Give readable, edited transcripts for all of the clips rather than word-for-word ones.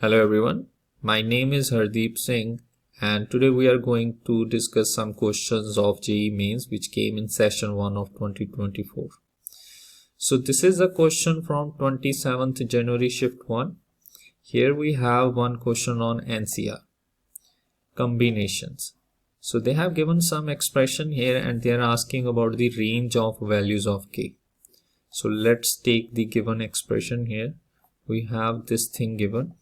Hello everyone, my name is Hardeep Singh and today we are going to discuss some questions of JEE Mains which came in session 1 of 2024. So this is a question from 27th January shift 1. Here we have one question on NCR, combinations. So they have given some expression here and they are asking about the range of values of K. So let's take the given expression here. We have this thing given.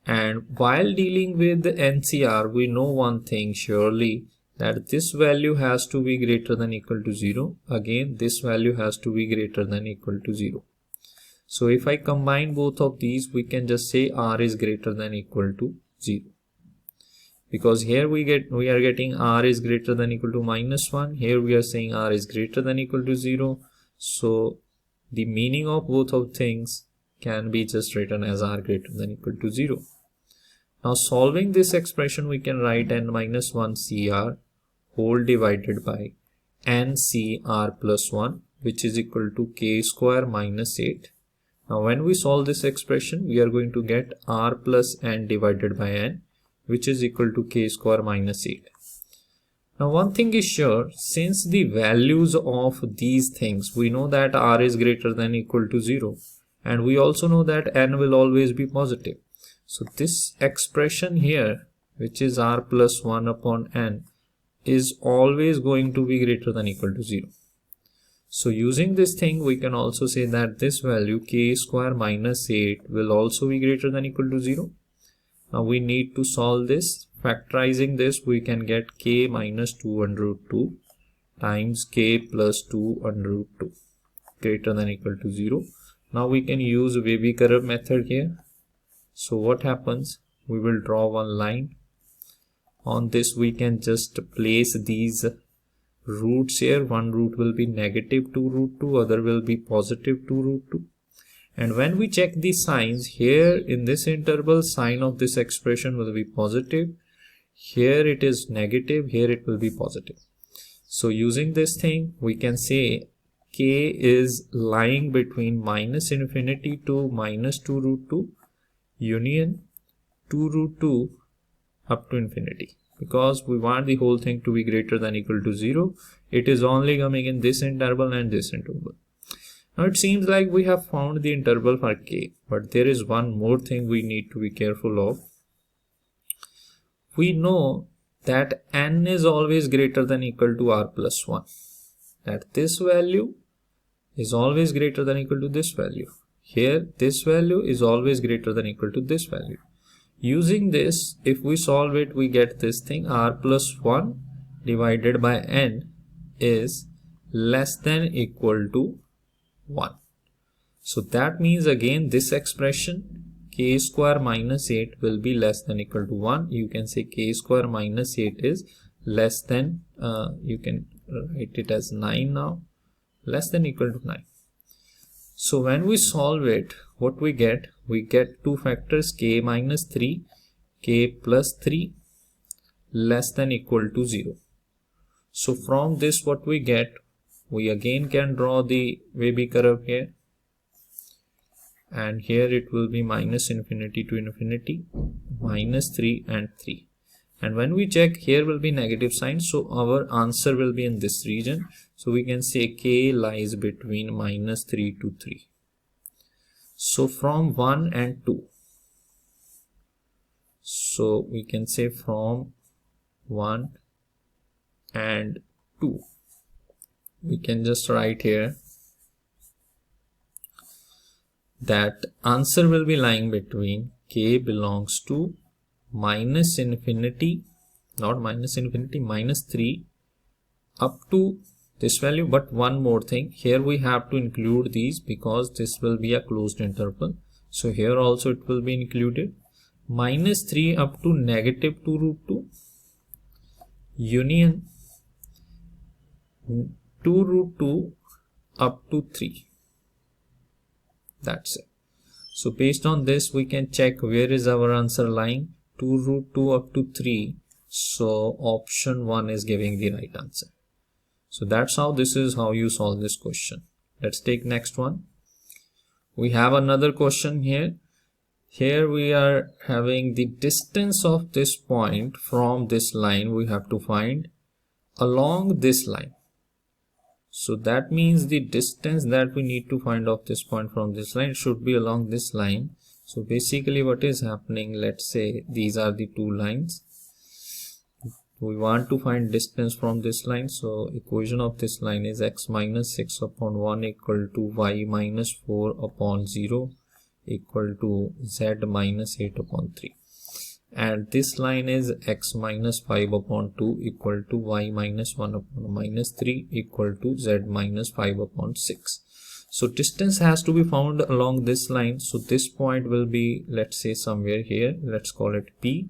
And while dealing with the NCR, we know one thing surely, that this value has to be greater than equal to 0. Again, this value has to be greater than equal to 0. So if I combine both of these, we can just say R is greater than equal to 0. Because here we are getting R is greater than equal to -1. Here we are saying R is greater than equal to 0. So the meaning of both of things can be just written as R greater than equal to 0. Now solving this expression, we can write n minus 1 CR whole divided by n CR plus 1, which is equal to K square minus 8. Now when we solve this expression, we are going to get R plus n divided by n, which is equal to K square minus 8. Now one thing is sure, since the values of these things, we know that R is greater than equal to 0. And we also know that n will always be positive. So this expression here, which is R plus 1 upon n, is always going to be greater than equal to 0. So using this thing, we can also say that this value K square minus 8 will also be greater than equal to 0. Now we need to solve this. Factorizing this, we can get K minus 2 under root 2 times K plus 2 under root 2 greater than equal to 0. Now we can use wavy curve method here. So what happens? We will draw one line. On this we can just place these roots here. One root will be negative 2 root 2, other will be positive 2 root 2. And when we check the signs here in this interval, sign of this expression will be positive. Here it is negative, here it will be positive. So using this thing, we can say K is lying between minus infinity to minus 2 root 2 union 2 root 2 up to infinity. Because we want the whole thing to be greater than equal to 0, it is only coming in this interval and this interval. Now it seems like we have found the interval for K, but there is one more thing we need to be careful of. We know that n is always greater than equal to R plus 1. That this value is always greater than equal to this value. Here this value is always greater than equal to this value. Using this, if we solve it, we get this thing R plus 1 divided by n is less than equal to 1. So that means again this expression K square minus 8 will be less than equal to 1. You can say K square minus 8 is less than, you can write it as 9 now, less than equal to 9. So when we solve it, what we get? We get two factors K minus 3, K plus 3 less than equal to 0. So from this what we get? We again can draw the wavy curve here. And here it will be minus infinity to infinity, minus 3 and 3. And when we check, here will be negative sign, so our answer will be in this region. So we can say K lies between minus 3 to 3. So from 1 and 2. So we can say from 1 and 2. We can just write here that answer will be lying between K belongs to minus infinity, not minus infinity, minus 3 up to this value. But one more thing, here we have to include these because this will be a closed interval. So here also it will be included. Minus 3 up to negative 2 root 2 union 2 root 2 up to 3. That's it. So based on this, we can check where is our answer lying. 2 root 2 up to 3. So option 1 is giving the right answer. So that's how this is how you solve this question. Let's take next one. We have another question here. Here we are having the distance of this point from this line we have to find along this line. So that means the distance that we need to find of this point from this line should be along this line. So basically what is happening, let's say these are the two lines. We want to find distance from this line. So equation of this line is x minus 6 upon 1 equal to y minus 4 upon 0 equal to z minus 8 upon 3. And this line is x minus 5 upon 2 equal to y minus 1 upon minus 3 equal to z minus 5 upon 6. So distance has to be found along this line. So this point will be, let's say, somewhere here. Let's call it P,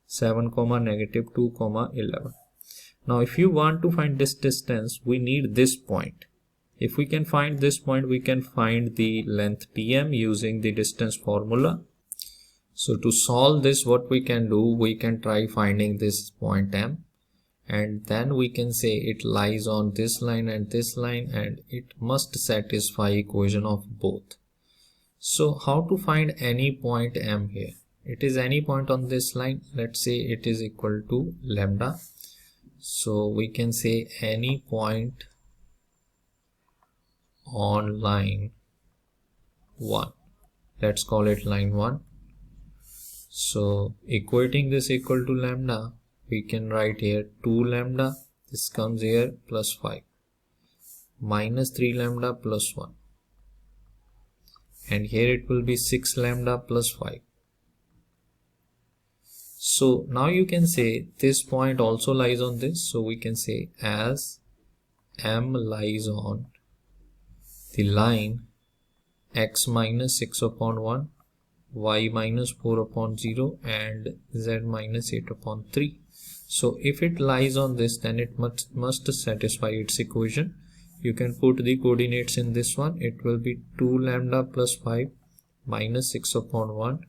7, negative 2, 11. Now if you want to find this distance, we need this point. If we can find this point, we can find the length PM using the distance formula. So to solve this, what we can do, we can try finding this point M, and then we can say it lies on this line and this line, and it must satisfy equation of both. So how to find any point M here? It is any point on this line. Let's say it is equal to lambda. So we can say any point on line 1. Let's call it line 1. So equating this equal to lambda, we can write here 2 lambda, this comes here, plus 5, minus 3 lambda plus 1, and here it will be 6 lambda plus 5. So now you can say this point also lies on this. So we can say as M lies on the line x minus 6 upon 1, y minus 4 upon 0, and z minus 8 upon 3. So if it lies on this, then it must satisfy its equation. You can put the coordinates in this one. It will be 2 lambda plus 5 minus 6 upon 1,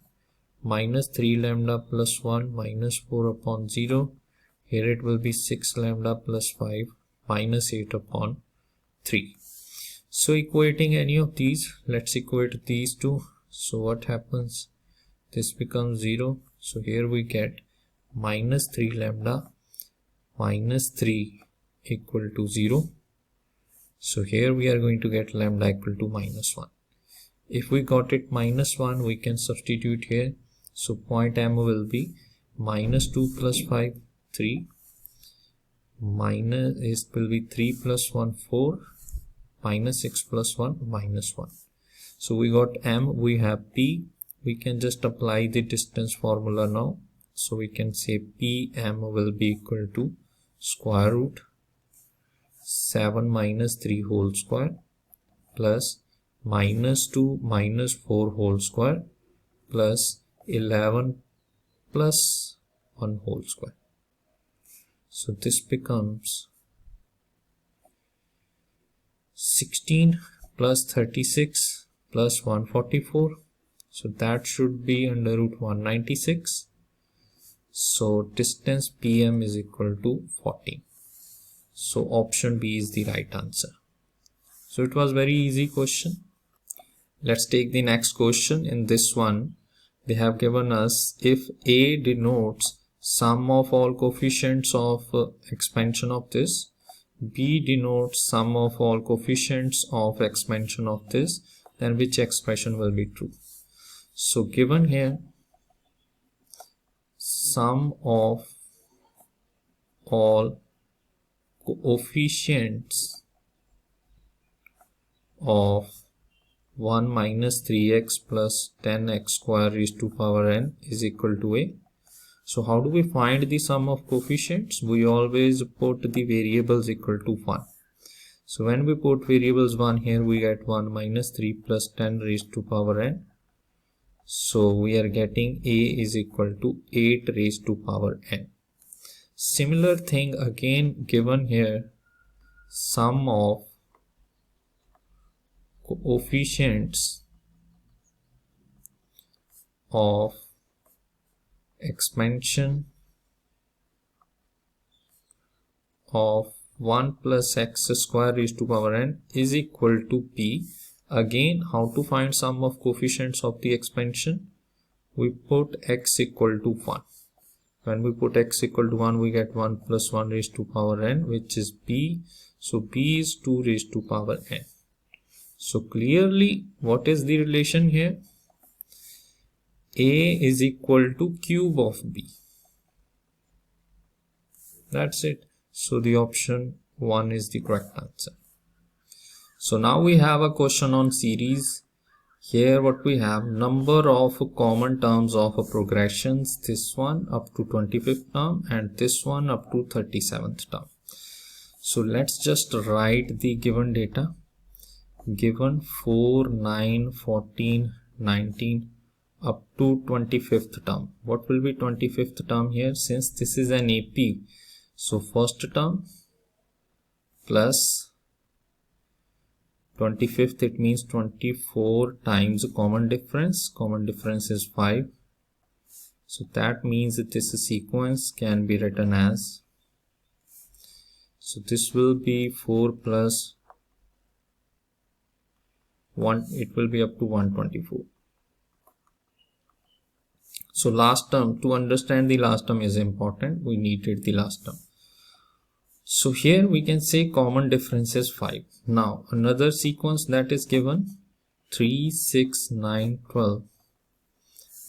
minus 3 lambda plus 1 minus 4 upon 0. Here it will be 6 lambda plus 5 minus 8 upon 3. So equating any of these, let's equate these two. So what happens? This becomes 0. So here we get minus 3 lambda minus 3 equal to 0. So here we are going to get lambda equal to minus 1. If we got it minus 1, we can substitute here. So point M will be minus 2 plus 5, 3. Minus, it will be 3 plus 1, 4. Minus 6 plus 1, minus 1. So we got M, we have P. We can just apply the distance formula now. So we can say PM will be equal to square root 7 minus 3 whole square plus minus 2 minus 4 whole square plus 11 plus 1 whole square. So this becomes 16 plus 36 plus 144. So that should be under root 196. So distance PM is equal to 40. So option B is the right answer. So it was very easy question. Let's take the next question. In this one, they have given us if A denotes sum of all coefficients of expansion of this, B denotes sum of all coefficients of expansion of this, then which expression will be true? So given here, sum of all coefficients of 1 minus 3x plus 10x square raised to power n is equal to A. So how do we find the sum of coefficients? We always put the variables equal to 1. So when we put variables 1 here, we get 1 minus 3 plus 10 raised to power n. So we are getting A is equal to 8 raised to power n. Similar thing again given here, sum of coefficients of expansion of 1 plus x square raised to power n is equal to P. Again, how to find sum of coefficients of the expansion? We put x equal to 1. When we put x equal to 1, we get 1 plus 1 raised to power n, which is b. So b is 2 raised to power n. So clearly, what is the relation here? A is equal to cube of b. That's it. So the option 1 is the correct answer. So now we have a question on series. Here what we have, number of common terms of progressions, this one up to 25th term and this one up to 37th term. So let's just write the given data. Given 4, 9, 14, 19 up to 25th term. What will be 25th term here? Since this is an AP, so first term plus 25th, it means 24 times common difference. Common difference is 5. So that means that this sequence can be written as, so this will be 4 plus 1, it will be up to 124. So last term, to understand the last term is important, we needed the last term. So here we can say common difference is 5. Now another sequence that is given 3, 6, 9, 12.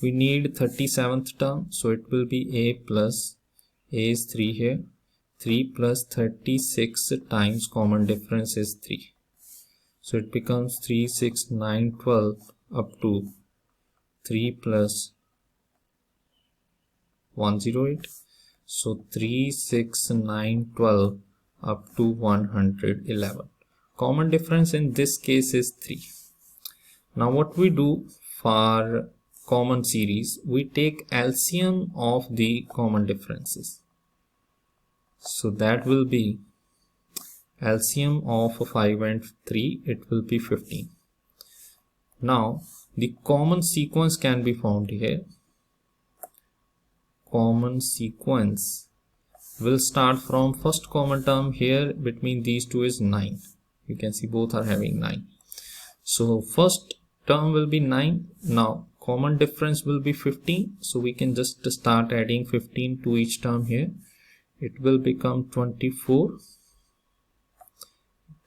We need 37th term, so it will be a plus, a is 3 here, 3 plus 36 times common difference is 3. So it becomes 3, 6, 9, 12 up to 3 plus 108. So 3, 6, 9, 12 up to 111. Common difference in this case is 3. Now what we do for common series, we take LCM of the common differences. So that will be LCM of 5 and 3, it will be 15. Now the common sequence can be found here. Common sequence will start from first common term here between these two is 9. You can see both are having 9. So first term will be 9. Now common difference will be 15. So we can just start adding 15 to each term here. It will become 24.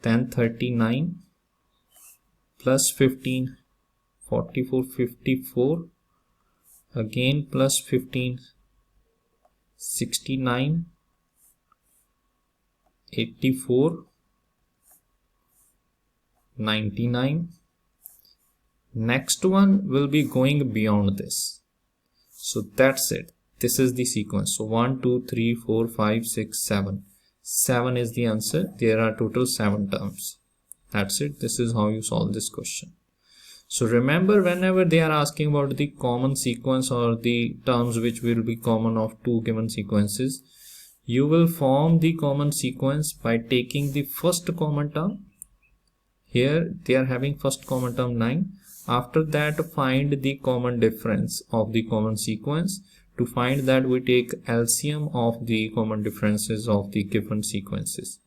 Then 39 plus 15, 44, 54. Again plus 15, 69, 84, 99. Next one will be going beyond this. So that's it. This is the sequence. So 1, 2, 3, 4, 5, 6, 7. 7 is the answer. There are total 7 terms. That's it. This is how you solve this question. So remember, whenever they are asking about the common sequence or the terms which will be common of two given sequences, you will form the common sequence by taking the first common term. Here they are having first common term 9. After that, find the common difference of the common sequence. To find that, we take LCM of the common differences of the given sequences.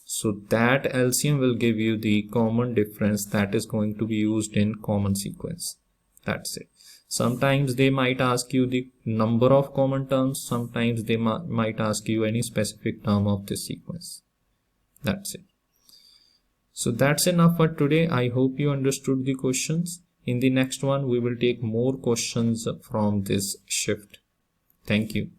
So that LCM will give you the common difference that is going to be used in common sequence. That's it. Sometimes they might ask you the number of common terms. Sometimes they might ask you any specific term of this sequence. That's it. So that's enough for today. I hope you understood the questions. In the next one, we will take more questions from this shift. Thank you.